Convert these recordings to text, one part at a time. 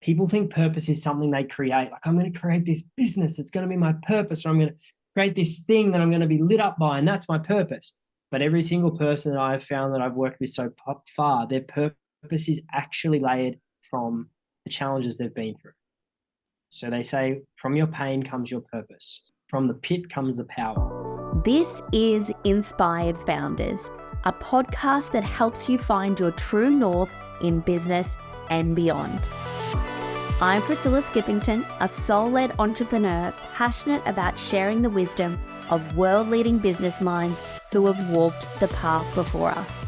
People think purpose is something they create. Like, I'm going to create this business. It's going to be my purpose. Or I'm going to create this thing that I'm going to be lit up by, and that's my purpose. But every single person that I've found that I've worked with so far, their purpose is actually layered from the challenges they've been through. So they say, from your pain comes your purpose. From the pit comes the power. This is Inspired Founders, a podcast that helps you find your true north in business and beyond. I'm Priscilla Skippington, a soul-led entrepreneur passionate about sharing the wisdom of world-leading business minds who have walked the path before us.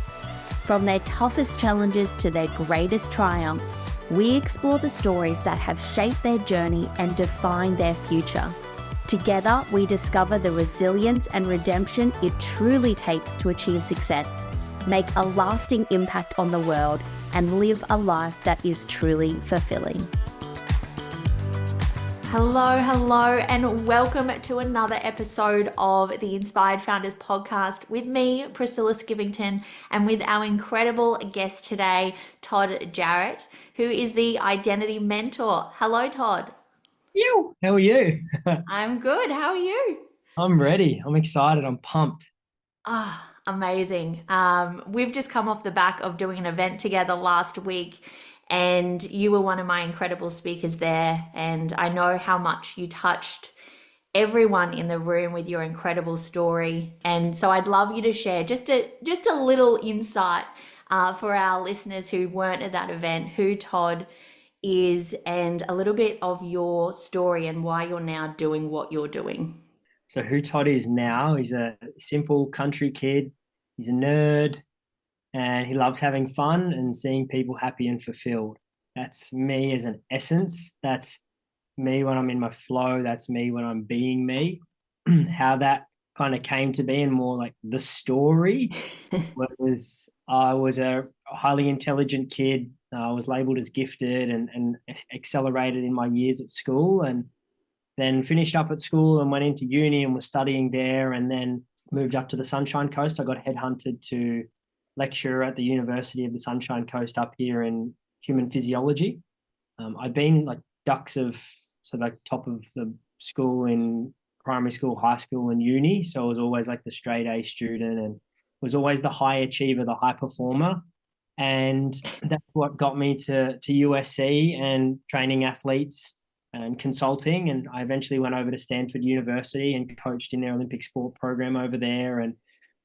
From their toughest challenges to their greatest triumphs, we explore the stories that have shaped their journey and defined their future. Together, we discover the resilience and redemption it truly takes to achieve success, make a lasting impact on the world, and live a life that is truly fulfilling. Hello, and welcome to another episode of the Inspired Founders podcast with me, Priscilla Skippington, and with our incredible guest today, Todd Jarratt, who is the identity mentor. Hello, Todd. You, how are you? I'm good. How are you? I'm ready. I'm excited. I'm pumped. Amazing. We've just come off the back of doing an event together last week, and you were one of my incredible speakers there. And I know how much you touched everyone in the room with your incredible story. And so I'd love you to share just a little insight for our listeners who weren't at that event, who Todd is, and a little bit of your story and why you're now doing what you're doing. So who Todd is now, he's a simple country kid. He's a nerd, and he loves having fun and seeing people happy and fulfilled. That's me as an essence. That's me when I'm in my flow. That's me when I'm being me. How that kind of came to be, and more like the story was I was a highly intelligent kid. I was labeled as gifted and accelerated in my years at school, and then finished up at school and went into uni and was studying there, and then moved up to the Sunshine Coast. I got headhunted to lecture at the University of the Sunshine Coast up here in human physiology. I'd been like ducks of like top of the school in primary school, high school, and uni. So I was always like the straight A student and was always the high achiever, the high performer. And that's what got me to USC and training athletes and consulting. And I eventually went over to Stanford University and coached in their Olympic sport program over there. And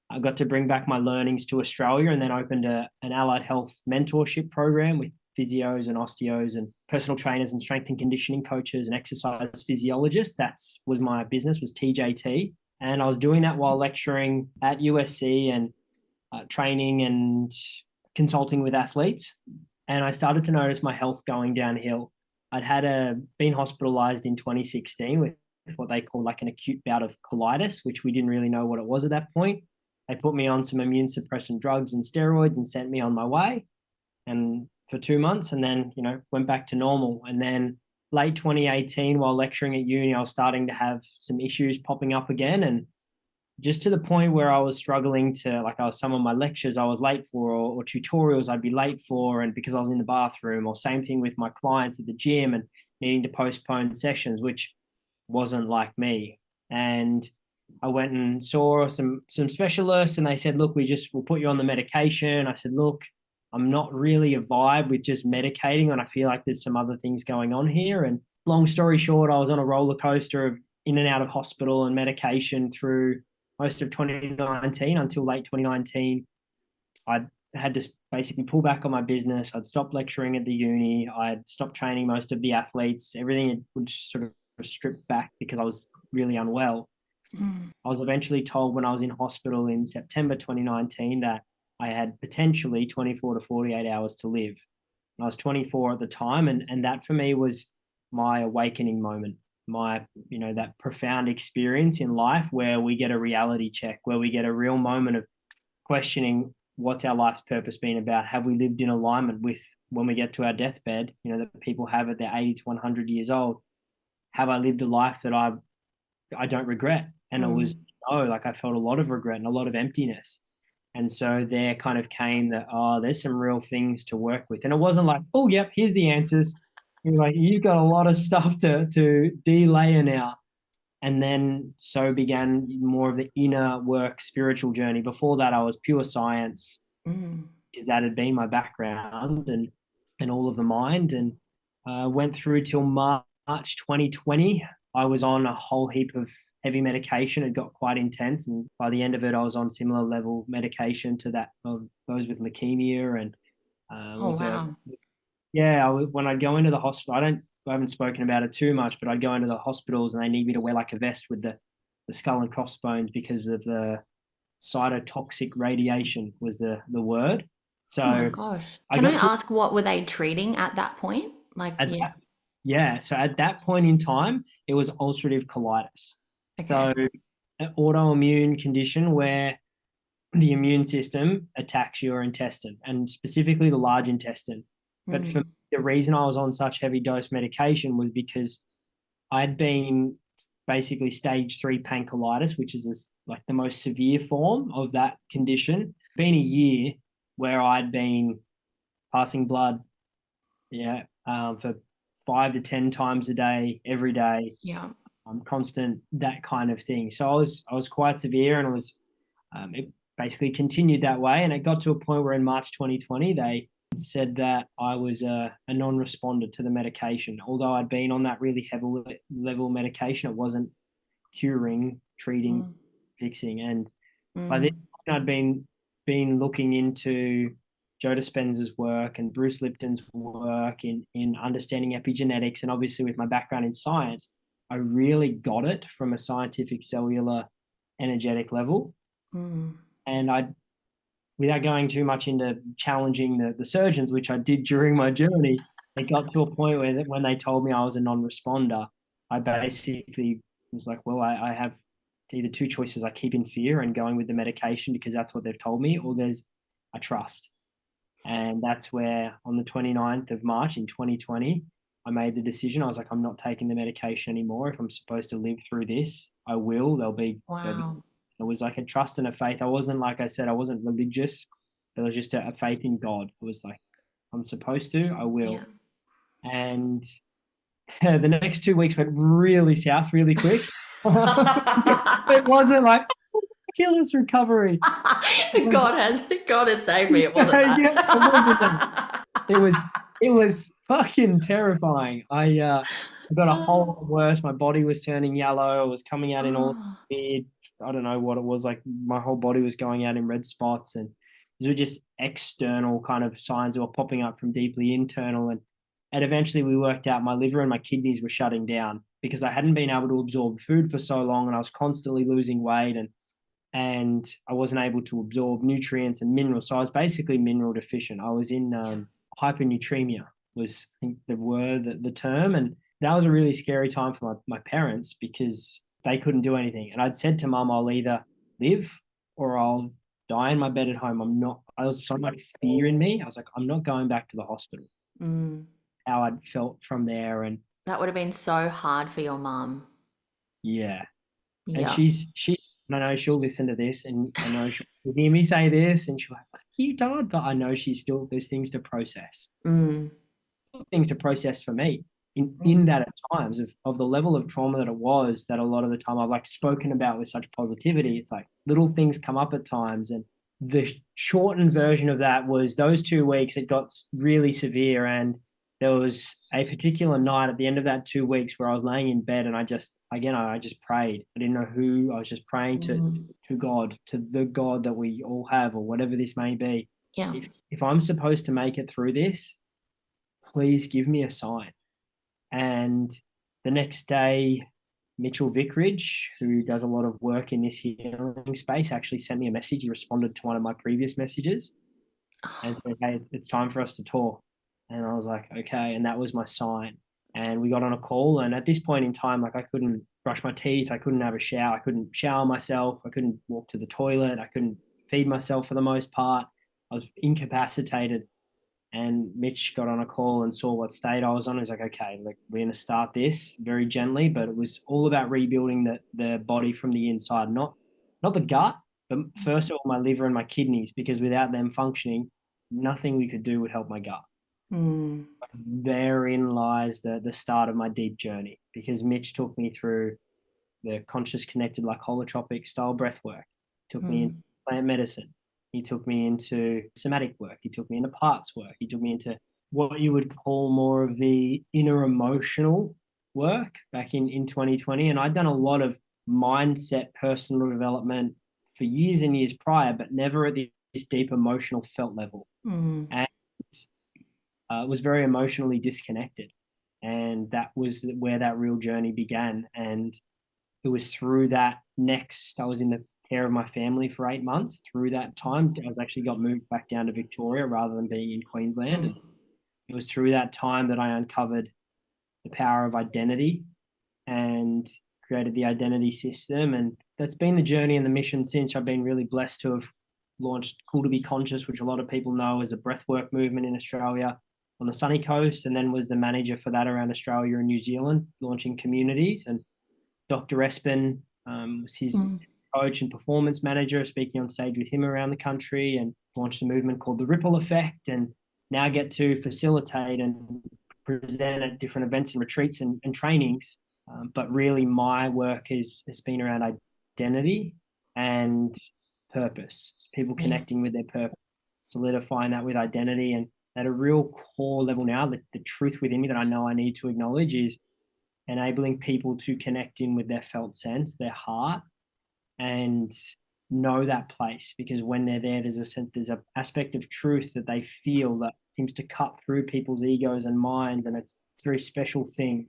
I got to bring back my learnings to Australia, and then opened an allied health mentorship program with physios and osteos and personal trainers and strength and conditioning coaches and exercise physiologists. Was my business, was TJT. And I was doing that while lecturing at USC and training and consulting with athletes. And I started to notice my health going downhill. I'd been hospitalized in 2016 with what they call like an acute bout of colitis, which we didn't really know what it was at that point. They put me on some immune suppressant drugs and steroids and sent me on my way, and for 2 months, and then, went back to normal. And then late 2018, while lecturing at uni, I was starting to have some issues popping up again. And just to the point where I was struggling to, some of my lectures I was late for, or tutorials I'd be late for, and because I was in the bathroom, or same thing with my clients at the gym and needing to postpone sessions, which wasn't like me. And I went and saw some specialists, and they said, look, we'll put you on the medication. I said, look, I'm not really a vibe with just medicating, and I feel like there's some other things going on here. And long story short, I was on a roller coaster of in and out of hospital and medication through most of 2019 until late 2019. I had to basically pull back on my business. I'd stopped lecturing at the uni. I'd stopped training most of the athletes. Everything would sort of strip back because I was really unwell. I was eventually told when I was in hospital in September 2019 that I had potentially 24 to 48 hours to live. And I was 24 at the time, and that for me was my awakening moment, that profound experience in life where we get a reality check, where we get a real moment of questioning what's our life's purpose been about. Have we lived in alignment with when we get to our deathbed, that people have at their 80 to 100 years old? Have I lived a life that I don't regret? And it was I felt a lot of regret and a lot of emptiness. And so there kind of came that, there's some real things to work with. And it wasn't like, oh, yep, here's the answers. You're like, you've got a lot of stuff to de-layer now. And then so began more of the inner work, spiritual journey. Before that, I was pure science, Mm. is that had been my background and all of the mind. And went through till March 2020. I was on a whole heap of heavy medication. It got quite intense, and by the end of it, I was on similar level medication to that of those with leukemia, and Oh, was a wow. yeah. When I go into the hospital, I haven't spoken about it too much, but I'd go into the hospitals and they need me to wear like a vest with the skull and crossbones because of the cytotoxic radiation was the word. Oh my So gosh. I Can I got to ask what were they treating at that point? Like, at yeah. that, yeah. So at that point in time, it was ulcerative colitis. Okay. So an autoimmune condition where the immune system attacks your intestine and specifically the large intestine. But for me, Mm. the reason I was on such heavy dose medication was because I'd been basically stage 3 pancreatitis, which is like the most severe form of that condition. Been a year where I'd been passing blood, yeah, for 5 to 10 times a day, every day, Yeah. constant, that kind of thing. So I was quite severe, and it basically continued that way. And it got to a point where in March 2020, they said that I was a non-responder to the medication. Although I'd been on that really heavy level medication, it wasn't curing, treating, Mm. fixing. And by this Mm. point, I'd been looking into Joe Dispenza's work and Bruce Lipton's work in understanding epigenetics. And obviously, with my background in science, I really got it from a scientific cellular energetic level. Mm. And without going too much into challenging the surgeons, which I did during my journey, it got to a point where when they told me I was a non-responder, I basically was like, well, I have either two choices. I keep in fear and going with the medication because that's what they've told me, or there's a trust. And that's where on the 29th of March in 2020, I made the decision. I was like, I'm not taking the medication anymore. If I'm supposed to live through this, I will. There'll be Wow. it was like a trust and a faith. I wasn't, like I said, I wasn't religious. It was just a faith in God. It was like, I'm supposed to, I Yeah. will. And the next 2 weeks went really south really quick. It wasn't like miraculous recovery. God has saved me. It wasn't Yeah, it wasn't that. that. It was it was fucking terrifying. I got a whole lot worse. My body was turning yellow. It was coming out in all Oh, weird. I don't know what it was like. My whole body was going out in red spots, and these were just external kind of signs that were popping up from deeply internal. And eventually we worked out my liver and my kidneys were shutting down because I hadn't been able to absorb food for so long, and I was constantly losing weight and I wasn't able to absorb nutrients and minerals. So I was basically mineral deficient. I was in yeah. hypernatremia was, I think, the word, the term. And that was a really scary time for my parents because they couldn't do anything. And I'd said to mum, I'll either live or I'll die in my bed at home. I was so much fear in me. I was like, I'm not going back to the hospital. Mm. How I'd felt from there. And That would have been so hard for your mum. yeah. And Yeah. I know she'll listen to this, and I know she'll hear me say this, and she'll be like, "You did," but I know there's things to process, Mm. things to process for me in Mm. that at times of the level of trauma that it was. That a lot of the time I've like spoken about with such positivity. It's like little things come up at times, and the shortened version of that was those 2 weeks. It got really severe, and there was a particular night at the end of that 2 weeks where I was laying in bed and I just prayed. I didn't know who. I was just praying Mm. to God, to the God that we all have, or whatever this may be. Yeah. If I'm supposed to make it through this, please give me a sign. And the next day, Mitchell Vickridge, who does a lot of work in this healing space, actually sent me a message. He responded to one of my previous messages and said, "Hey, it's time for us to talk." And I was like, okay. And that was my sign. And we got on a call. And at this point in time, like I couldn't brush my teeth. I couldn't have a shower. I couldn't shower myself. I couldn't walk to the toilet. I couldn't feed myself for the most part. I was incapacitated. And Mitch got on a call and saw what state I was on. He's like, okay, like we're going to start this very gently, but it was all about rebuilding the body from the inside, not the gut, but first of all, my liver and my kidneys, because without them functioning, nothing we could do would help my gut. Mm. Therein lies the start of my deep journey, because Mitch took me through the conscious connected like holotropic style breath work. He took me into Mm. plant medicine. He took me into somatic work. He took me into parts work. He took me into what you would call more of the inner emotional work back in 2020. And I'd done a lot of mindset, personal development for years and years prior, but never at this deep emotional felt level. Mm. And was very emotionally disconnected. And that was where that real journey began. And it was through that I was in the care of my family for 8 months. Through that time, I was actually got moved back down to Victoria rather than being in Queensland. And it was through that time that I uncovered the power of identity and created the identity system. And that's been the journey and the mission since. I've been really blessed to have launched Cool to Be Conscious, which a lot of people know as a breathwork movement in Australia on the sunny coast, and then was the manager for that around Australia and New Zealand, launching communities. And Dr. Espen was his coach and performance manager, speaking on stage with him around the country, and launched a movement called the Ripple Effect, and now get to facilitate and present at different events and retreats and trainings. But really my work has been around identity and purpose, people connecting with their purpose, solidifying that with identity. And at a real core level now, the truth within me that I know I need to acknowledge is enabling people to connect in with their felt sense, their heart, and know that place. Because when they're there, there's an aspect of truth that they feel that seems to cut through people's egos and minds, and it's a very special thing.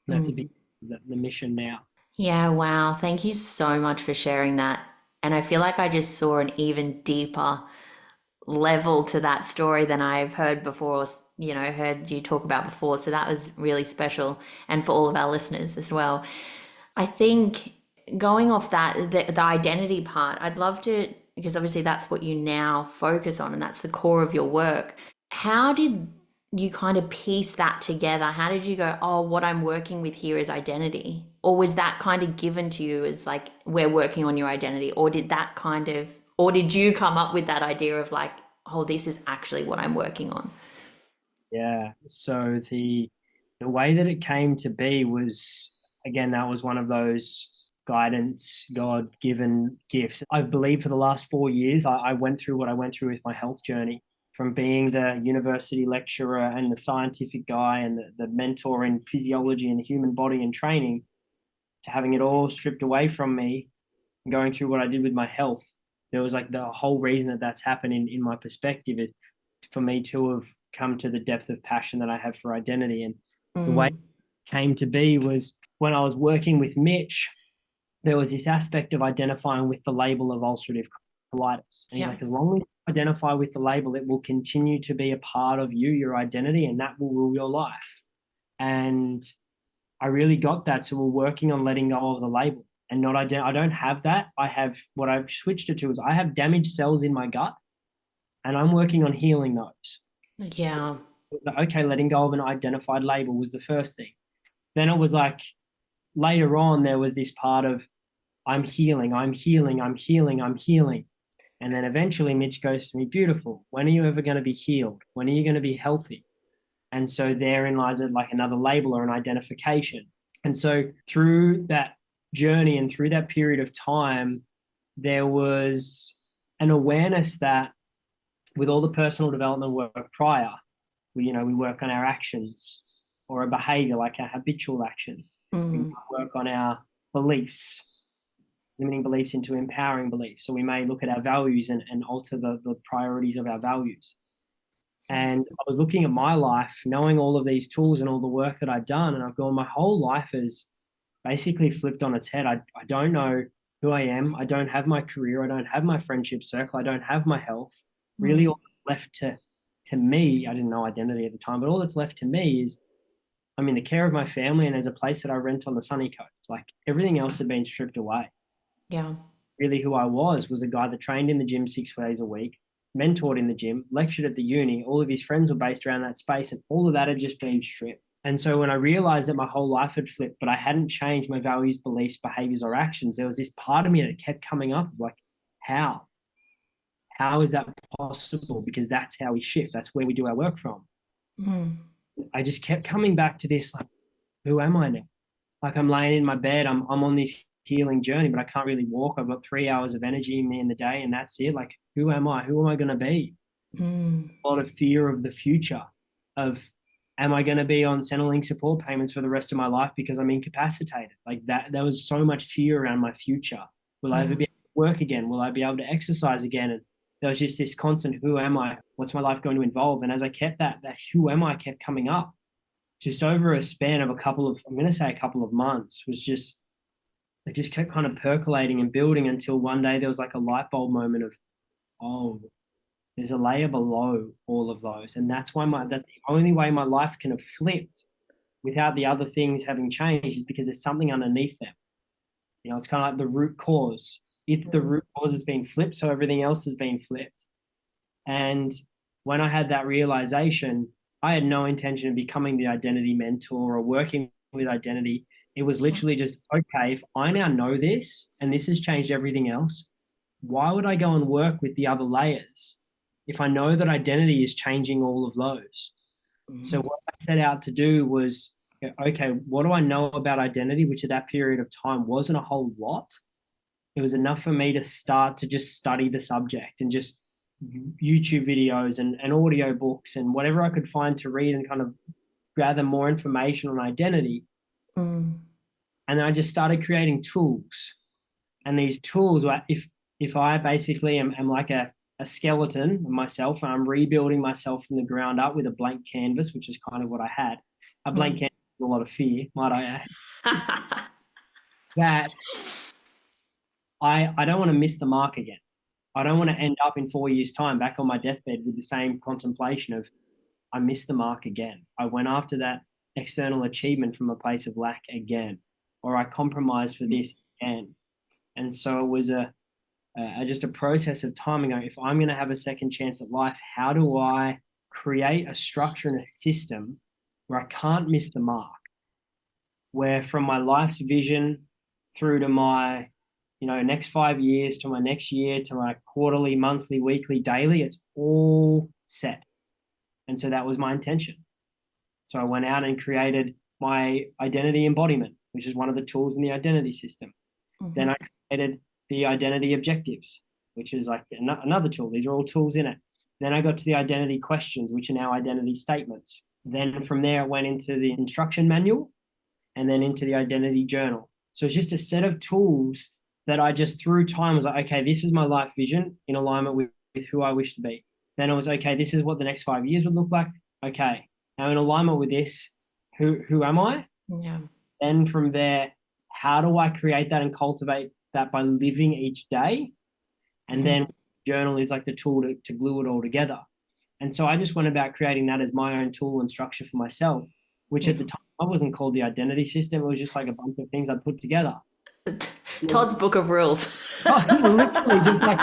And that's a big the mission now. Yeah, wow. Thank you so much for sharing that. And I feel like I just saw an even deeper level to that story than I've heard before, heard you talk about before. So that was really special. And for all of our listeners as well. I think going off that, the identity part, I'd love to, because obviously that's what you now focus on and that's the core of your work. How did you kind of piece that together? How did you go, oh, what I'm working with here is identity? Or was that kind of given to you as like, we're working on your identity? Or did you come up with that idea of like, oh, this is actually what I'm working on? Yeah. So the way that it came to be was, again, that was one of those guidance, God-given gifts. I believe for the last 4 years, I went through what I went through with my health journey, from being the university lecturer and the scientific guy and the mentor in physiology and the human body and training, to having it all stripped away from me and going through what I did with my health. There was like the whole reason that that's happened in my perspective is for me to have come to the depth of passion that I have for identity. And the way it came to be was when I was working with Mitch, there was this aspect of identifying with the label of ulcerative colitis. And he's like, as long as you identify with the label, it will continue to be a part of you, your identity, and that will rule your life. And I really got that. So we're working on letting go of the label and not I don't have that. I have what I've switched it to is I have damaged cells in my gut, and I'm working on healing those. Yeah. Okay, letting go of an identified label was the first thing. Then it was like later on, there was this part of I'm healing, I'm healing, I'm healing, I'm healing. And then eventually Mitch goes to me, beautiful. When are you ever going to be healed? When are you going to be healthy? And so therein lies like another label or an identification. And so through that journey and through that period of time, there was an awareness that with all the personal development work prior, we work on our actions or a behavior like our habitual actions. We work on our beliefs, limiting beliefs into empowering beliefs. So we may look at our values and alter the priorities of our values. And I was looking at my life, knowing all of these tools and all the work that I'd done, and I've gone, my whole life is basically flipped on its head. I don't know who I am. I don't have my career. I don't have my friendship circle. I don't have my health. Really, all that's left to me, I didn't know identity at the time, but all that's left to me is I'm in the care of my family, and there's a place that I rent on the sunny coast. Like everything else had been stripped away. Yeah. Really who I was a guy that trained in the gym 6 days a week, mentored in the gym, lectured at the uni. All of his friends were based around that space, and all of that had just been stripped. And so when I realized that my whole life had flipped, but I hadn't changed my values, beliefs, behaviors, or actions, there was this part of me that kept coming up of like, how? How is that possible? Because that's how we shift. That's where we do our work from. I just kept coming back to this, like, who am I now? Like, I'm laying in my bed, I'm on this healing journey, but I can't really walk. I've got 3 hours of energy in me in the day, and that's it. Like, who am I? Who am I going to be? A lot of fear of the future, of, am I going to be on Centrelink support payments for the rest of my life because I'm incapacitated? Like that, there was so much fear around my future. Will I ever be able to work again? Will I be able to exercise again? And there was just this constant, who am I? What's my life going to involve? And as I kept that who am I kept coming up, just over a span of I'm going to say a couple of months, was just, it just kept kind of percolating and building until one day there was like a light bulb moment of, oh, there's a layer below all of those. And that's the only way my life can have flipped without the other things having changed, is because there's something underneath them. It's kind of like the root cause. If the root cause has been flipped, so everything else has been flipped. And when I had that realization, I had no intention of becoming the identity mentor or working with identity. It was literally just, okay, if I now know this and this has changed everything else, why would I go and work with the other layers if I know that identity is changing all of those? So what I set out to do was, okay, what do I know about identity, which at that period of time wasn't a whole lot. It was enough for me to start to just study the subject and just YouTube videos and audio books and whatever I could find to read and kind of gather more information on identity. And then I just started creating tools. And these tools, if I basically am like a skeleton of myself, and I'm rebuilding myself from the ground up with a blank canvas, which is kind of what I had. A blank canvas with a lot of fear, might I add. That I don't want to miss the mark again. I don't want to end up in 4 years' time back on my deathbed with the same contemplation of, I missed the mark again. I went after that external achievement from a place of lack again, or I compromised for this again. And so it was just a process of timing. If I'm going to have a second chance at life, how do I create a structure and a system where I can't miss the mark? Where from my life's vision through to my, next 5 years, to my next year, to my quarterly, monthly, weekly, daily, it's all set. And so that was my intention. So I went out and created my identity embodiment, which is one of the tools in the identity system. Then I created the identity objectives, which is like another tool. These are all tools in it. Then I got to the identity questions, which are now identity statements. Then from there, I went into the instruction manual and then into the identity journal. So it's just a set of tools that I just, through time, was like, okay, this is my life vision in alignment with who I wish to be. Then it was, okay, this is what the next 5 years would look like. Okay, now in alignment with this, who am I? Yeah. Then from there, how do I create that and cultivate that by living each day? And then journal is like the tool to glue it all together. And so I just went about creating that as my own tool and structure for myself, which at the time I wasn't called the identity system. It was just like a bunch of things I put together. Todd's book of rules. Literally just like,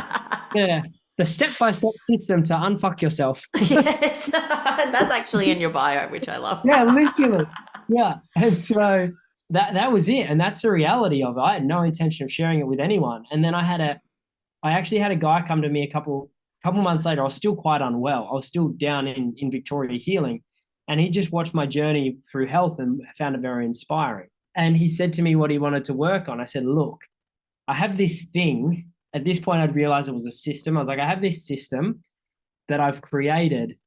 yeah, the step-by-step system to unfuck yourself. Yes, that's actually in your bio, which I love. Yeah, literally. Yeah. And so that was it. And that's the reality of it. I had no intention of sharing it with anyone. And then I actually had a guy come to me a couple months later. I was still quite unwell. I was still down in Victoria healing. And he just watched my journey through health and found it very inspiring. And he said to me what he wanted to work on. I said, look, I have this thing. At this point, I'd realized it was a system. I was like, I have this system that I've created,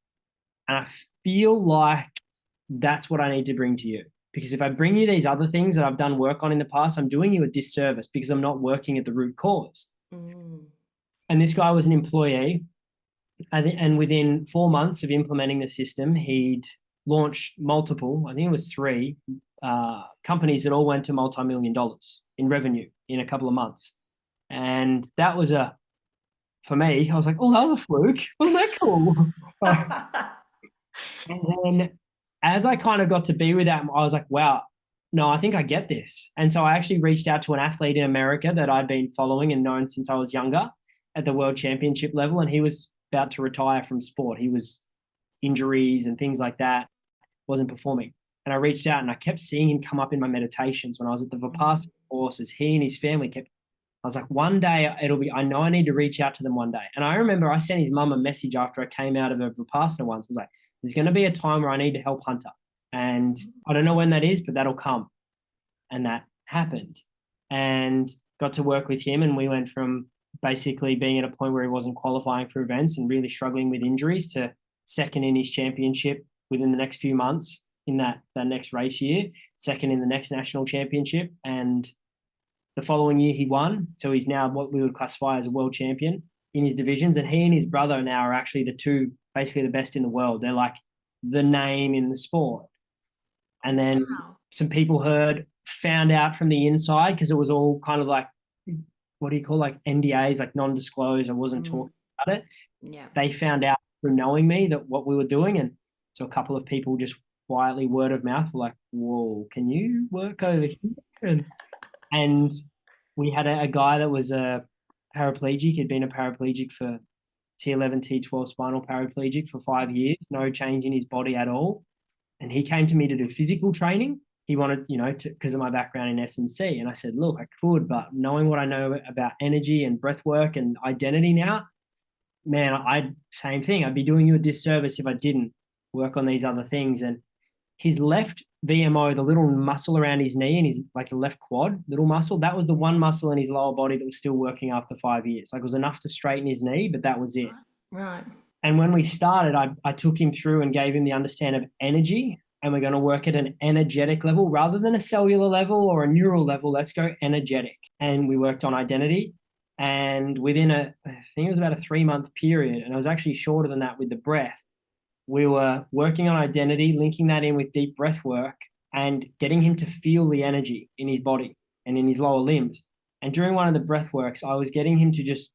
and I feel like that's what I need to bring to you. Because if I bring you these other things that I've done work on in the past, I'm doing you a disservice because I'm not working at the root cause. And this guy was an employee. And within 4 months of implementing the system, he'd launched multiple, I think it was 3, companies that all went to multi-million dollars in revenue in a couple of months. And that was for me, I was like, oh, that was a fluke. Wasn't that cool? And then as I kind of got to be with that, I was like, wow, no, I think I get this. And so I actually reached out to an athlete in America that I'd been following and known since I was younger at the world championship level. And he was about to retire from sport. He was injuries and things like that, wasn't performing. And I reached out and I kept seeing him come up in my meditations when I was at the Vipassana courses. He and his family I was like, one day I know I need to reach out to them one day. And I remember I sent his mum a message after I came out of a Vipassana once. I was like, there's going to be a time where I need to help Hunter. And I don't know when that is, but that'll come. And that happened. And got to work with him. And we went from basically being at a point where he wasn't qualifying for events and really struggling with injuries to second in his championship within the next few months in that next race year, second in the next national championship. And the following year he won. So he's now what we would classify as a world champion in his divisions. And he and his brother now are actually the two, basically the best in the world. They're like the name in the sport. And then some people found out from the inside, because it was all kind of like, what do you call, like NDAs, like non-disclosed. I wasn't talking about it. Yeah. They found out through knowing me that what we were doing. And so a couple of people just quietly, word of mouth, were like, whoa, can you work over here? And we had a guy that was a paraplegic. He'd been a paraplegic for T11, T12 spinal paraplegic for 5 years, no change in his body at all. And he came to me to do physical training. He wanted, because of my background in S&C. And I said, look, I could, but knowing what I know about energy and breath work and identity now, man, same thing. I'd be doing you a disservice if I didn't work on these other things. And his left VMO, the little muscle around his knee and his like the left quad, little muscle, that was the one muscle in his lower body that was still working after 5 years. Like it was enough to straighten his knee, but that was it. Right. And when we started, I took him through and gave him the understanding of energy. And we're going to work at an energetic level rather than a cellular level or a neural level. Let's go energetic. And we worked on identity. And within I think it was about a 3-month period, and it was actually shorter than that with the breath, we were working on identity, linking that in with deep breath work and getting him to feel the energy in his body and in his lower limbs. And during one of the breath works, I was getting him to just,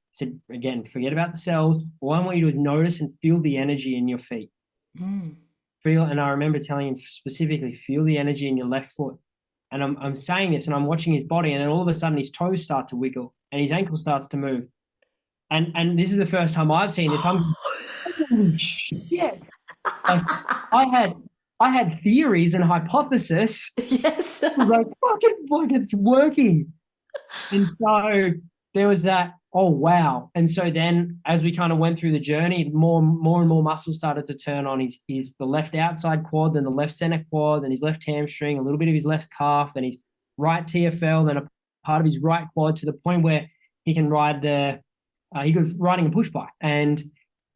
again, forget about the cells. All I want you to do is notice and feel the energy in your feet. And I remember telling him specifically, feel the energy in your left foot. And I'm saying this and I'm watching his body, and then all of a sudden his toes start to wiggle and his ankle starts to move. And this is the first time I've seen this. I'm shit. Like, I had theories and hypotheses. Yes. Like, fucking it's working. And so there was that, oh wow. And so then as we kind of went through the journey, more and more muscles started to turn on his the left outside quad, then the left center quad, then his left hamstring, a little bit of his left calf, then his right TFL, then a part of his right quad, to the point where he can ride he was riding a push bike. And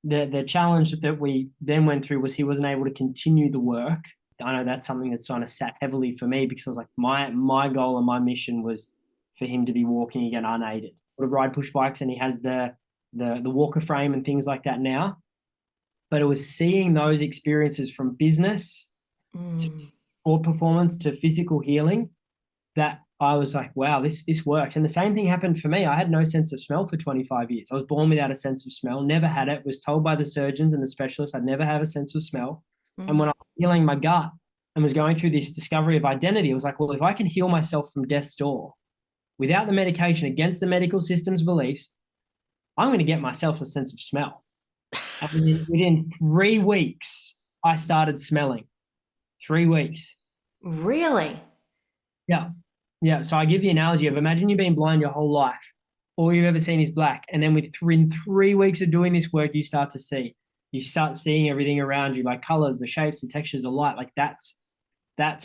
the challenge that we then went through was he wasn't able to continue the work. I know that's something that's kind of sat heavily for me, because I was like, my goal and my mission was for him to be walking again unaided, to ride push bikes, and he has the walker frame and things like that now. But it was seeing those experiences from business to sport performance to physical healing that I was like, wow, this works. And the same thing happened for me. I had no sense of smell for 25 years. I was born without a sense of smell, never had it, was told by the surgeons and the specialists I'd never have a sense of smell. And when I was healing my gut and was going through this discovery of identity, it was like, well, if I can heal myself from death's door without the medication, against the medical system's beliefs, I'm going to get myself a sense of smell. And within 3 weeks, I started smelling. 3 weeks. Really? Yeah. Yeah. So I give the analogy of, imagine you've been blind your whole life. All you've ever seen is black. And then within 3 weeks of doing this work, you start to see. You start seeing everything around you, like colors, the shapes, the textures of light. Like that's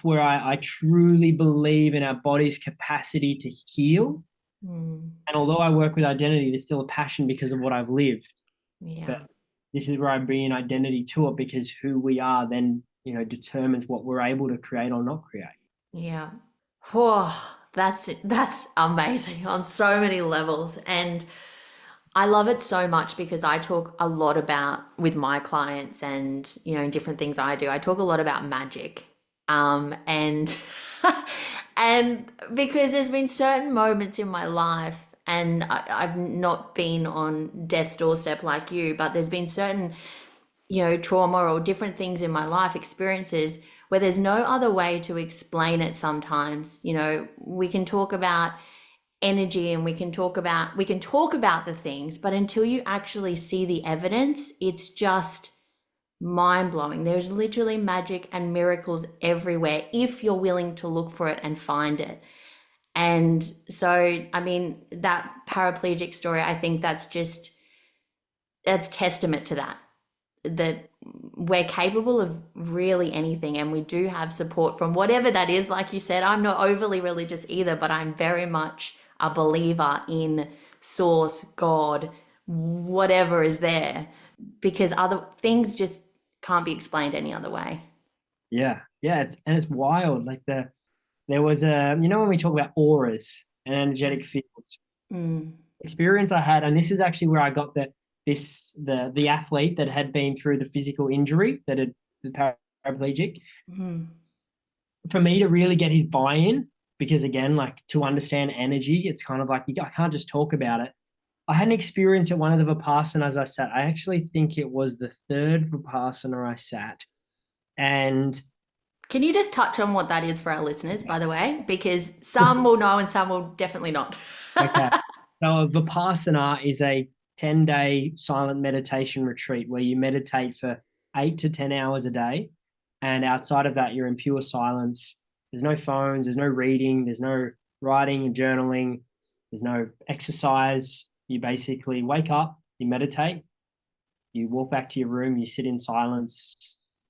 where I truly believe in our body's capacity to heal. And although I work with identity, there's still a passion because of what I've lived. Yeah. But this is where I bring in identity to it, because who we are then, determines what we're able to create or not create. Yeah. Oh, that's amazing on so many levels. And I love it so much because I talk a lot about, with my clients and, different things I do, I talk a lot about magic. And and because there's been certain moments in my life, and I've not been on death's doorstep like you, but there's been certain, trauma or different things in my life, experiences, where there's no other way to explain it sometimes. We can talk about energy and we can talk about the things, but until you actually see the evidence, it's just mind-blowing. There's literally magic and miracles everywhere if you're willing to look for it and find it. And so, that paraplegic story, I think that's testament to that we're capable of really anything, and we do have support from whatever that is. Like you said, I'm not overly religious either, but I'm very much a believer in source, God, whatever is there, because other things just can't be explained any other way. Yeah, yeah, it's wild. Like there was a, you know, when we talk about auras and energetic fields, Mm. experience I had, and this is actually where I got the athlete that had been through the physical injury, that had the paraplegic, Mm. for me to really get his buy-in, because again, like, to understand energy, it's kind of like I can't just talk about it. I had an experience at one of the Vipassanas I sat. I actually think it was the third Vipassana I sat. And Can you just touch on what that is for our listeners, by the way? Because some will know and some will definitely not. okay, so a Vipassana is a 10-day silent meditation retreat where you meditate for 8 to 10 hours a day. And outside of that, you're in pure silence. There's no phones, there's no reading, there's no writing and journaling, there's no exercise. You basically wake up, you meditate, you walk back to your room, you sit in silence,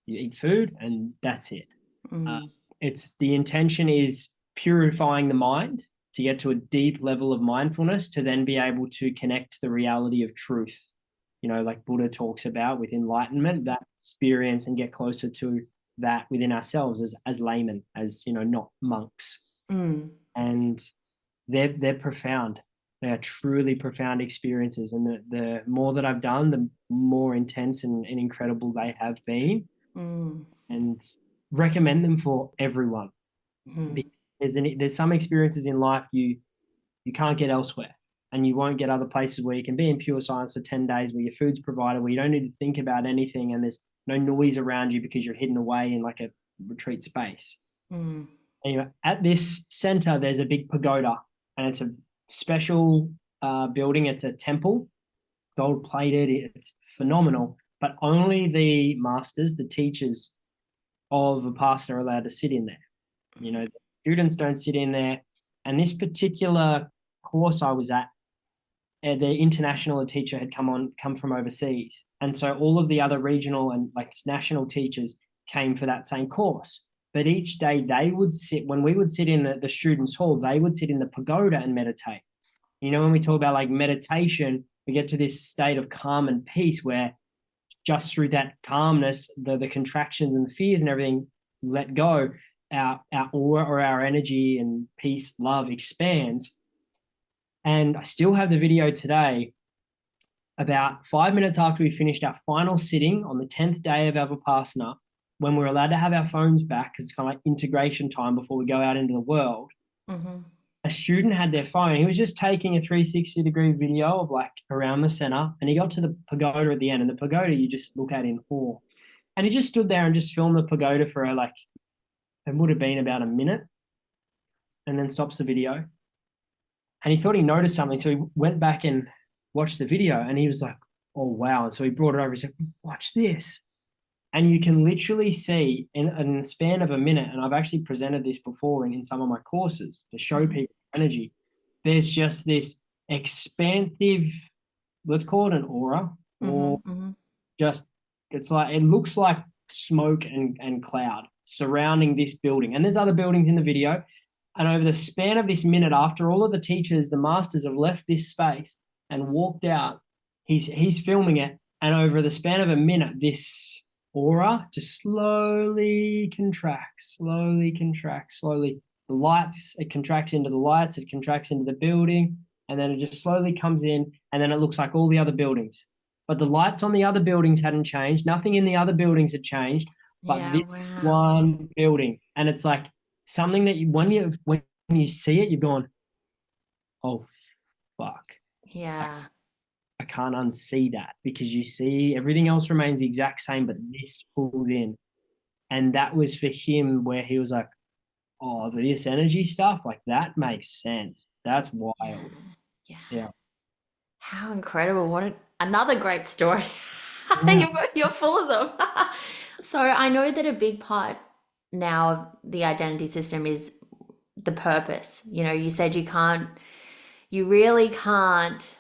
you eat food, and that's it. Mm. It's the intention is purifying the mind to get to a deep level of mindfulness to then be able to connect to the reality of truth. You know, like Buddha talks about with enlightenment, that experience, and get closer to that within ourselves as laymen, as, you know, not monks. Mm. And they're profound. They are truly profound experiences. And the more that I've done, the more intense and incredible they have been. Mm. And recommend them for everyone. Mm. There's some experiences in life you can't get elsewhere, and you won't get other places where you can be in pure silence for 10 days, where your food's provided, where you don't need to think about anything, and there's no noise around you because you're hidden away in like a retreat space. Mm. Anyway, at this center, there's a big pagoda, and it's a special building. It's a temple, gold plated. It's phenomenal, but only the masters, the teachers of Vipassana are allowed to sit in there. You know, the students don't sit in there. And this particular course I was at, the international teacher had come from overseas. And so all of the other regional and like national teachers came for that same course. But each day they would sit, when we would sit in the students' hall, they would sit in the pagoda and meditate. You know, when we talk about like meditation, we get to this state of calm and peace where just through that calmness, the contractions and the fears and everything let go, our aura or our energy and peace, love expands. And I still have the video today. About 5 minutes after we finished our final sitting on the 10th day of our Vipassana, when we're allowed to have our phones back, because it's kind of like integration time before we go out into the world, Mm-hmm. a student had their phone. He was just taking a 360-degree video of like around the center, and he got to the pagoda at the end. And the pagoda you just look at in awe. And he just stood there and just filmed the pagoda for like, it would have been about a minute, and then stops the video. And he thought he noticed something, so he went back and watched the video, and he was like, "Oh wow!" And so he brought it over. He said, "Watch this." And you can literally see in the span of a minute, and I've actually presented this before in some of my courses to show people energy. There's just this expansive, let's call it an aura, or Mm-hmm. just, it's like, it looks like smoke and cloud surrounding this building. And there's other buildings in the video. And over the span of this minute, after all of the teachers, the masters have left this space and walked out, he's filming it. And over the span of a minute, this aura just slowly contracts, slowly contracts, slowly. The lights, it contracts into the lights, it contracts into the building, and then it just slowly comes in, and then it looks like all the other buildings. But the lights on the other buildings hadn't changed. Nothing in the other buildings had changed, but Yeah, this wow. one building. And it's like something that when you see it, you're going, "Oh, fuck. Yeah. I can't unsee that," because you see everything else remains the exact same, but this pulls in. And that was for him where he was like, "Oh, this energy stuff, like that makes sense. That's wild." Yeah. Yeah. How incredible. Another great story. Yeah. You're full of them. So I know that a big part now of the identity system is the purpose. You know, you said you really can't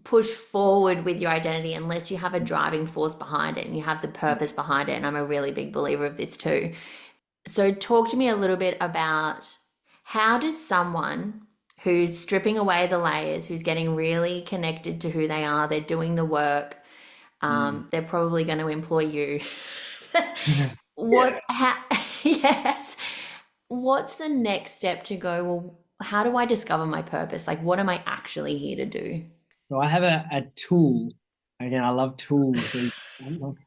push forward with your identity unless you have a driving force behind it and you have the purpose behind it. And I'm a really big believer of this too. So talk to me a little bit about how does someone who's stripping away the layers, who's getting really connected to who they are, they're doing the work, they're probably going to employ you. Yes. What's the next step to go, well, how do I discover my purpose? Like, what am I actually here to do? So I have a tool. Again, I love tools. So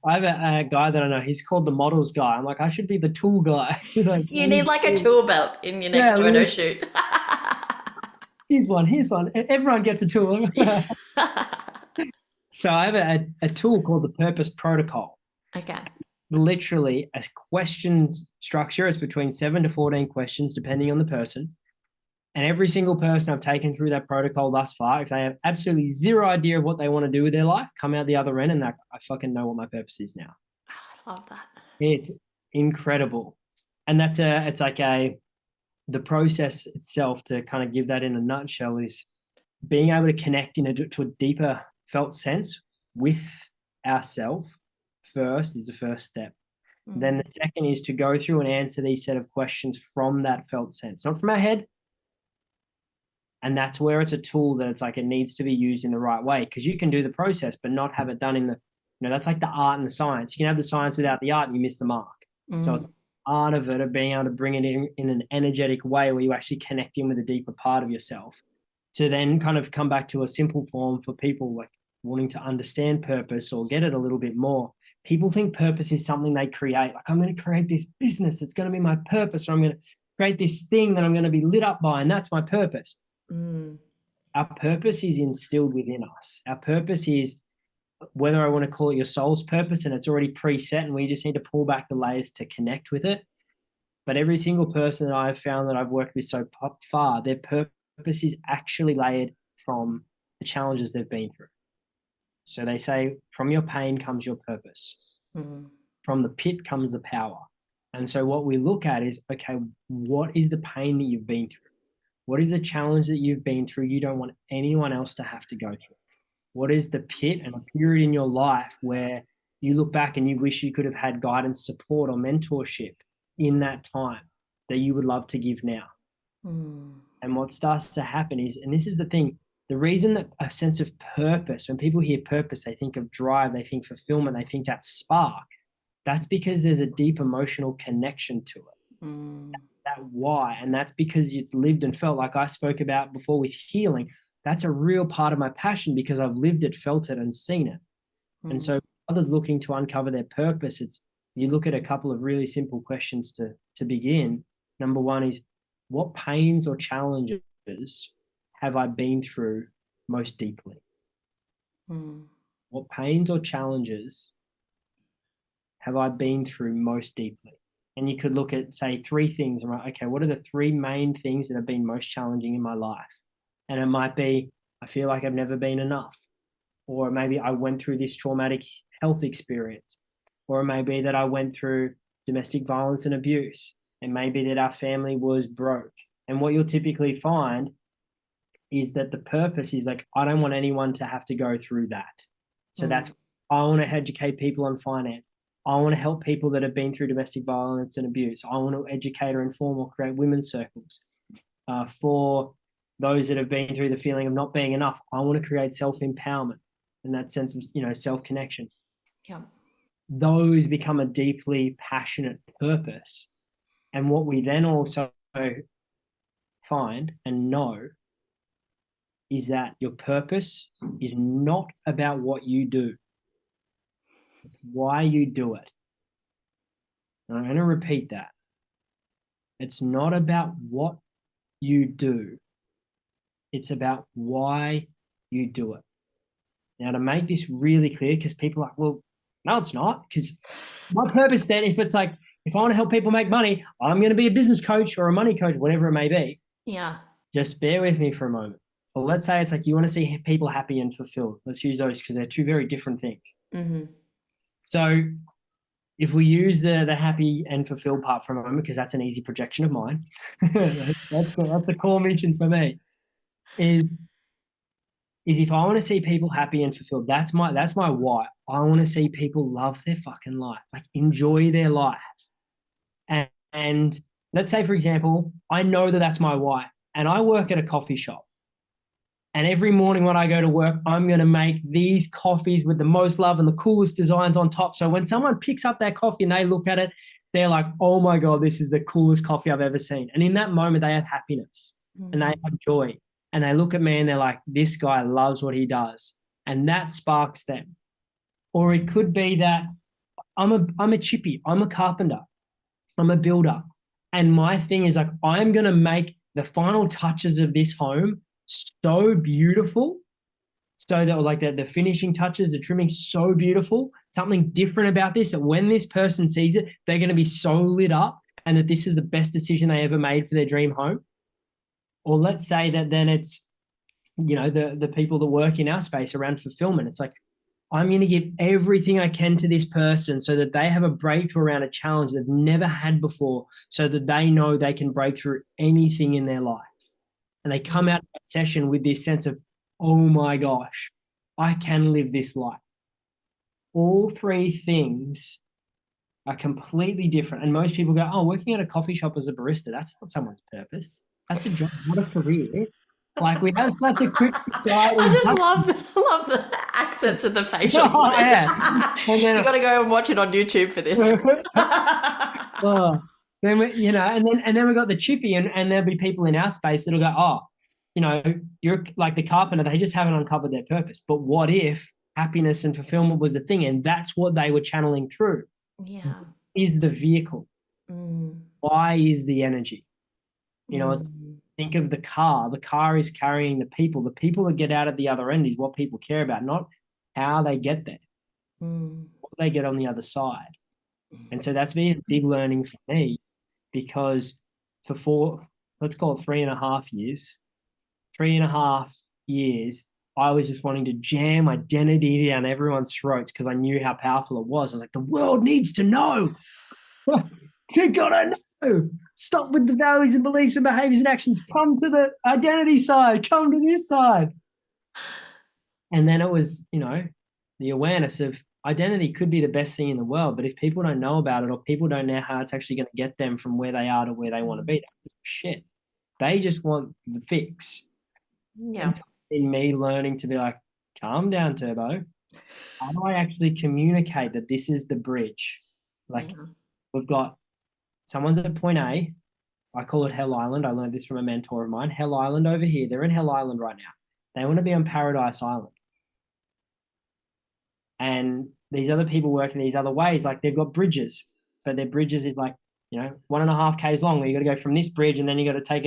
I have a guy that I know. He's called the models guy. I'm like, I should be the tool guy. Like, You need like a tool belt in your next yeah, photo shoot. Here's one. Here's one. Everyone gets a tool. So I have a tool called the Purpose Protocol. Okay. Literally a question structure. It's between 7 to 14 questions, depending on the person. And every single person I've taken through that protocol thus far, if they have absolutely zero idea of what they want to do with their life, come out the other end and I fucking know what my purpose is now. I love that. It's incredible. And the process itself, to kind of give that in a nutshell, is being able to connect to a deeper felt sense with ourselves first is the first step. Then the second is to go through and answer these set of questions from that felt sense, not from our head. And that's where it's a tool that it's like it needs to be used in the right way, because you can do the process but not have it done in that's like the art and the science. You can have the science without the art and you miss the mark. So it's the art of it, of being able to bring it in an energetic way where you actually connect in with a deeper part of yourself, to then kind of come back to a simple form for people like wanting to understand purpose or get it a little bit more. People think purpose is something they create. Like, I'm going to create this business. It's going to be my purpose, or I'm going to create this thing that I'm going to be lit up by, and that's my purpose. Our purpose is instilled within us. Our purpose is, whether I want to call it your soul's purpose, and it's already preset and we just need to pull back the layers to connect with it. But every single person that I've found that I've worked with so far, their purpose is actually layered from the challenges they've been through. So they say, from your pain comes your purpose. From the pit comes the power. And so what we look at is, okay, what is the pain that you've been through? What is the challenge that you've been through you don't want anyone else to have to go through? What is the pit and a period in your life where you look back and you wish you could have had guidance, support, or mentorship in that time that you would love to give now? And what starts to happen is, and this is the thing, the reason that a sense of purpose, when people hear purpose, they think of drive, they think fulfillment, they think that spark. That's because there's a deep emotional connection to it. That why, and that's because it's lived and felt, like I spoke about before with healing. That's a real part of my passion because I've lived it, felt it, and seen it. And so others looking to uncover their purpose, you look at a couple of really simple questions to begin. Number one is, what pains or challenges have I been through most deeply? What pains or challenges have I been through most deeply? And you could look at, say, 3 things, right? Okay, what are the 3 main things that have been most challenging in my life? And it might be, I feel like I've never been enough. Or maybe I went through this traumatic health experience. Or it may be that I went through domestic violence and abuse. It may be that our family was broke. And what you'll typically find is that the purpose is like, I don't want anyone to have to go through that. So that's, I want to educate people on finance. I want to help people that have been through domestic violence and abuse. I want to educate or inform or create women's circles. For those that have been through the feeling of not being enough, I want to create self-empowerment and that sense of, self-connection. Yeah. Those become a deeply passionate purpose. And what we then also find and know is that your purpose is not about what you do. It's why you do it. And I'm going to repeat that. It's not about what you do. It's about why you do it. Now, to make this really clear, because people are like, well, no, it's not. Because my purpose then, if it's like, if I want to help people make money, I'm going to be a business coach or a money coach, whatever it may be. Yeah. Just bear with me for a moment. Or let's say it's like you want to see people happy and fulfilled. Let's use those because they're 2 very different things. So if we use the happy and fulfilled part for a moment, because that's an easy projection of mine, that's the core mission for me, is is if I want to see people happy and fulfilled, that's my why. I want to see people love their fucking life, like enjoy their life. And let's say, for example, I know that that's my why, and I work at a coffee shop. And every morning when I go to work, I'm going to make these coffees with the most love and the coolest designs on top. So when someone picks up that coffee and they look at it, they're like, oh my God, this is the coolest coffee I've ever seen. And in that moment, they have happiness and they have joy. And they look at me and they're like, this guy loves what he does. And that sparks them. Or it could be that I'm a chippy, I'm a carpenter, I'm a builder. And my thing is like, I'm going to make the final touches of this home so beautiful, so that like the finishing touches, the trimming, so beautiful, something different about this, that when this person sees it, they're going to be so lit up, and that this is the best decision they ever made for their dream home. Or let's say that then it's, the people that work in our space around fulfillment. It's like, I'm going to give everything I can to this person so that they have a breakthrough around a challenge they've never had before, so that they know they can break through anything in their life. And they come out of that session with this sense of, oh my gosh, I can live this life. All three things are completely different. And most people go, oh, working at a coffee shop as a barista, that's not someone's purpose. That's a job, not a career. Like, we have such a quick society. I just love the accents and the facials. Oh, yeah. You got to go and watch it on YouTube for this. Then and then we got the chippy, and there'll be people in our space that'll go, oh, you're like the carpenter, they just haven't uncovered their purpose. But what if happiness and fulfillment was a thing, and that's what they were channeling through? Yeah. Is the vehicle. Why is the energy? It's, think of the car. The car is carrying the people. The people that get out at the other end is what people care about, not how they get there, what they get on the other side. And so that's been a big learning for me, because for let's call it 3.5 years, I was just wanting to jam identity down everyone's throats because I knew how powerful it was. I was like, the world needs to know. You gotta know. Stop with the values and beliefs and behaviors and actions. Come to the identity side. Come to this side. And then it was, the awareness of identity could be the best thing in the world, but if people don't know about it, or people don't know how it's actually going to get them from where they are to where they want to be, shit. They just want the fix. Yeah. In me learning to be like, calm down, Turbo. How do I actually communicate that this is the bridge? Like, we've got someone's at point A. I call it Hell Island. I learned this from a mentor of mine. Hell Island over here. They're in Hell Island right now. They want to be on Paradise Island. And these other people work in these other ways. Like, they've got bridges, but their bridges is like, 1.5 Ks long, where you got to go from this bridge, and then you got to take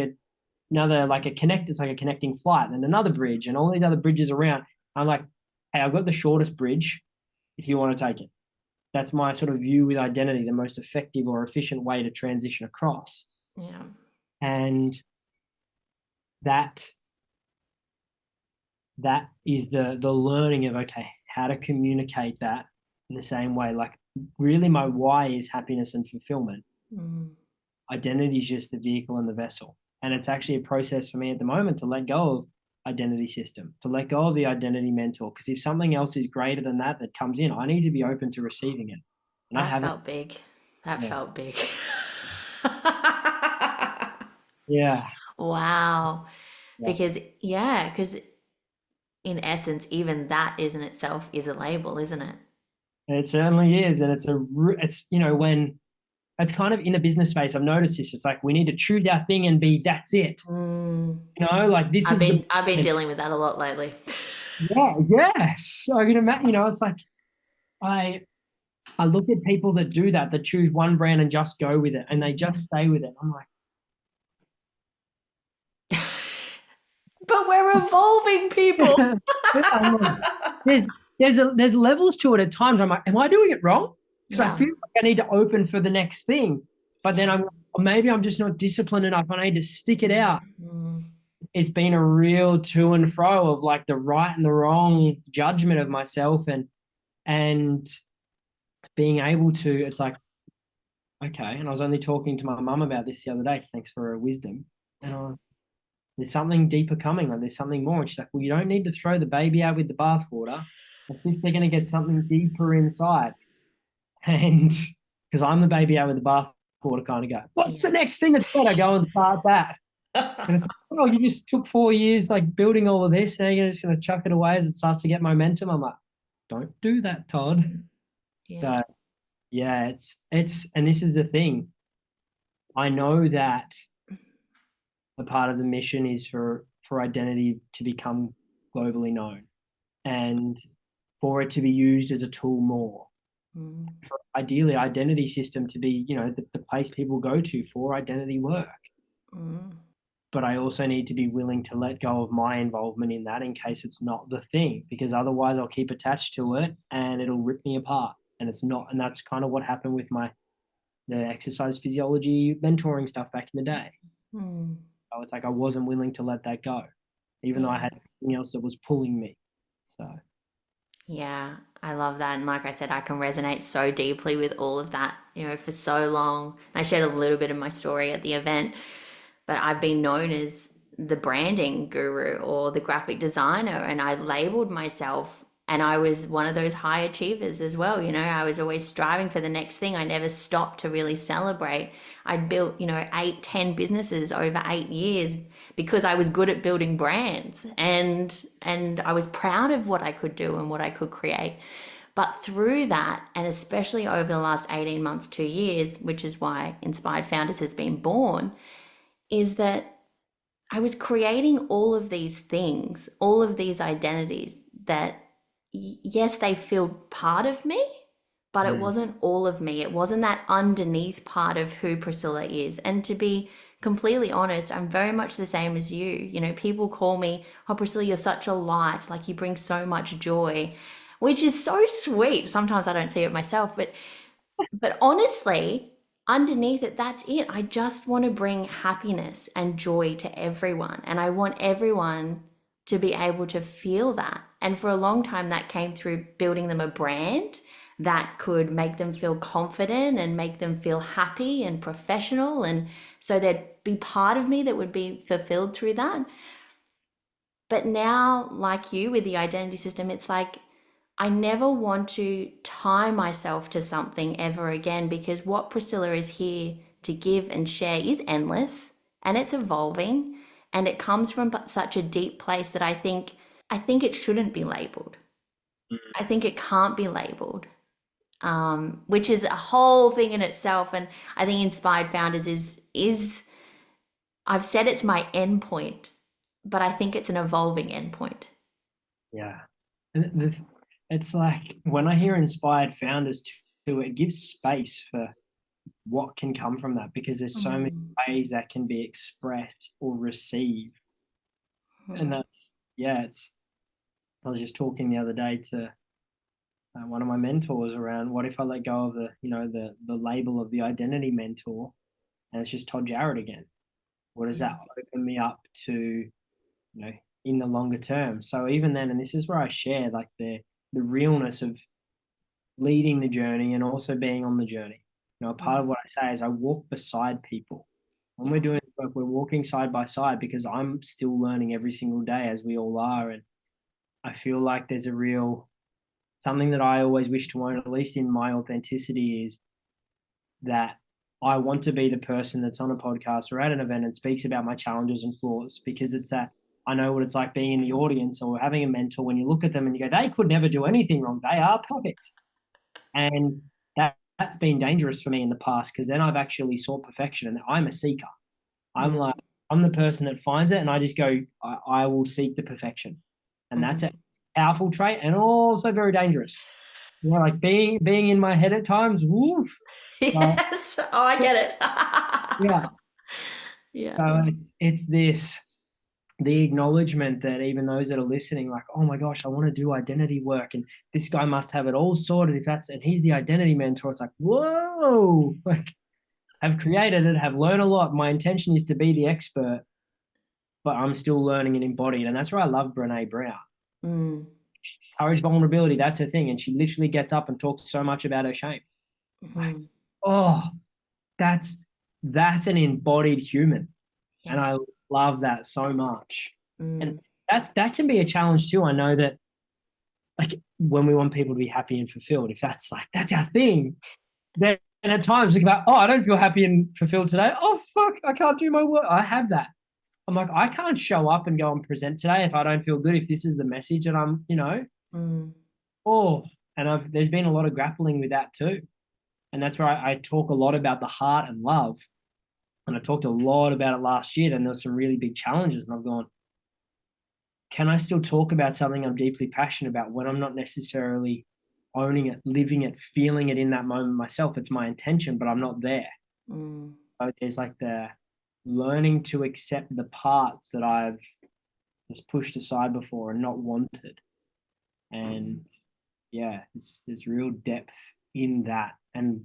another, like it's like a connecting flight, and another bridge, and all these other bridges around. I'm like, hey, I've got the shortest bridge if you want to take it. That's my sort of view with identity, the most effective or efficient way to transition across. Yeah. And that is the learning of, okay, how to communicate that in the same way. Like, really, my why is happiness and fulfillment. Identity is just the vehicle and the vessel. And it's actually a process for me at the moment to let go of identity system, to let go of the identity mentor. Because if something else is greater than that comes in, I need to be open to receiving it. And that felt big. Felt big. Yeah. Wow. Because in essence, even that in itself is a label, isn't it? It certainly is. And it's when it's kind of in the business space, I've noticed this. It's like, we need to choose our thing and be, that's it. Like this I've been dealing with that a lot lately. Yeah. Yes. I can imagine, it's like, I look at people that do that choose one brand and just go with it, and they just stay with it. I'm like, but we're evolving, people. There's levels to it at times. I'm like, am I doing it wrong? Because I feel like I need to open for the next thing. But then maybe I'm just not disciplined enough. I need to stick it out. It's been a real to and fro of like the right and the wrong judgment of myself, and being able to, it's like, okay. And I was only talking to my mum about this the other day. Thanks for her wisdom. And There's something deeper coming. Like there's something more. And she's like, well, you don't need to throw the baby out with the bathwater. I think they're going to get something deeper inside. And because I'm the baby out with the bathwater kind of go, what's the next thing that's better? Go and start that. And it's like, oh, you just took 4 years like building all of this, and you're just going to chuck it away as it starts to get momentum. I'm like, don't do that, Todd. Yeah. So yeah, and this is the thing. I know that a part of the mission is for identity to become globally known and for it to be used as a tool more. For ideally identity system to be, the place people go to for identity work. But I also need to be willing to let go of my involvement in that in case it's not the thing, because otherwise I'll keep attached to it and it'll rip me apart. And it's not, and that's kind of what happened with the exercise physiology mentoring stuff back in the day. So it's like I wasn't willing to let that go, even though I had something else that was pulling me. So yeah, I love that. And like I said, I can resonate so deeply with all of that, for so long. I shared a little bit of my story at the event, but I've been known as the branding guru or the graphic designer, and I labeled myself, and I was one of those high achievers as well. I was always striving for the next thing. I never stopped to really celebrate. I'd built, 8, 10 businesses over 8 years because I was good at building brands, and I was proud of what I could do and what I could create. But through that, and especially over the last 18 months, 2 years, which is why Inspired Founders has been born, is that I was creating all of these things, all of these identities that, yes, they feel part of me, but it wasn't all of me. It wasn't that underneath part of who Priscilla is. And to be completely honest, I'm very much the same as you. People call me, oh, Priscilla, you're such a light, like you bring so much joy, which is so sweet. Sometimes I don't see it myself, but honestly, underneath it, that's it. I just want to bring happiness and joy to everyone. And I want everyone to be able to feel that. And for a long time, that came through building them a brand that could make them feel confident and make them feel happy and professional. And so there'd be part of me that would be fulfilled through that. But now, like you with the identity system, it's like, I never want to tie myself to something ever again, because what Priscilla is here to give and share is endless, and it's evolving, and it comes from such a deep place that I think it shouldn't be labeled. I think it can't be labeled, which is a whole thing in itself. And I think Inspired Founders is I've said it's my endpoint, but I think it's an evolving endpoint. yeah. It's like when I hear Inspired Founders too, it gives space for what can come from that, because there's so many ways that can be expressed or received. And that's, I was just talking the other day to one of my mentors around what if I let go of the label of the identity mentor and it's just Todd Jarratt again? What does that open me up to, in the longer term? So even then, and this is where I share like the realness of leading the journey and also being on the journey. Part of what I say is I walk beside people. When we're doing work, we're walking side by side, because I'm still learning every single day, as we all are. And I feel like there's something that I always wish to own, at least in my authenticity, is that I want to be the person that's on a podcast or at an event and speaks about my challenges and flaws, because it's that I know what it's like being in the audience or having a mentor when you look at them and you go, they could never do anything wrong. They are perfect. And that's been dangerous for me in the past, because then I've actually sought perfection, and I'm a seeker. I'm the person that finds it, and I just go, I will seek the perfection. And that's a powerful trait and also very dangerous. Like being in my head at times. Woof. Yes. I get it. Yeah. Yeah. So it's the acknowledgement that even those that are listening, like, oh my gosh, I want to do identity work, and this guy must have it all sorted and he's the identity mentor. It's like, whoa, like I've created it, have learned a lot. My intention is to be the expert, but I'm still learning and embodied. And that's where I love Brene Brown. Courage, vulnerability, that's her thing. And she literally gets up and talks so much about her shame. Like, oh, that's an embodied human. Yeah. And I love that so much. And Mm. that can be a challenge too. I know that, like, when we want people to be happy and fulfilled, if that's our thing, then at times think about, oh, I don't feel happy and fulfilled today. Oh, fuck, I can't do my work. I have that. I'm like, I can't show up and go and present today if I don't feel good, if this is the message that I'm, Mm. oh, and there's been a lot of grappling with that too. And that's where I talk a lot about the heart and love. And I talked a lot about it last year, and there were some really big challenges. And I've gone, can I still talk about something I'm deeply passionate about when I'm not necessarily owning it, living it, feeling it in that moment myself? It's my intention, but I'm not there. Mm. So there's like the learning to accept the parts that I've just pushed aside before and not wanted. And yeah, there's real depth in that. And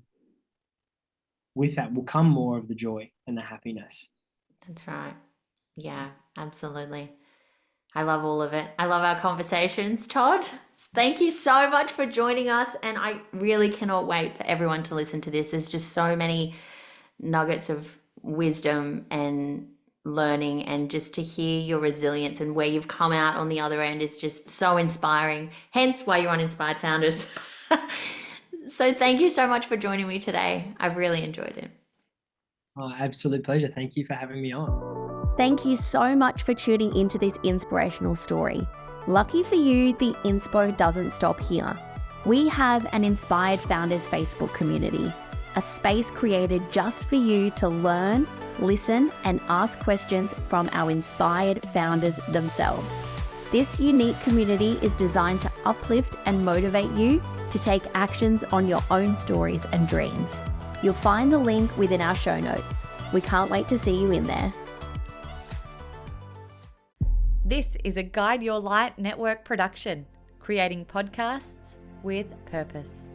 with that will come more of the joy and the happiness. That's right. Yeah, absolutely. I love all of it. I love our conversations, Todd. Thank you so much for joining us. And I really cannot wait for everyone to listen to this. There's just so many nuggets of wisdom and learning, and just to hear your resilience and where you've come out on the other end is just so inspiring. Hence why you're on Inspired Founders. So thank you so much for joining me today. I've really enjoyed it. Oh, absolute pleasure. Thank you for having me on. Thank you so much for tuning into this inspirational story. Lucky for you, the inspo doesn't stop here. We have an Inspired Founders Facebook community, a space created just for you to learn, listen, and ask questions from our inspired founders themselves. This unique community is designed to uplift and motivate you to take actions on your own stories and dreams. You'll find the link within our show notes. We can't wait to see you in there. This is a Guide Your Light Network production, creating podcasts with purpose.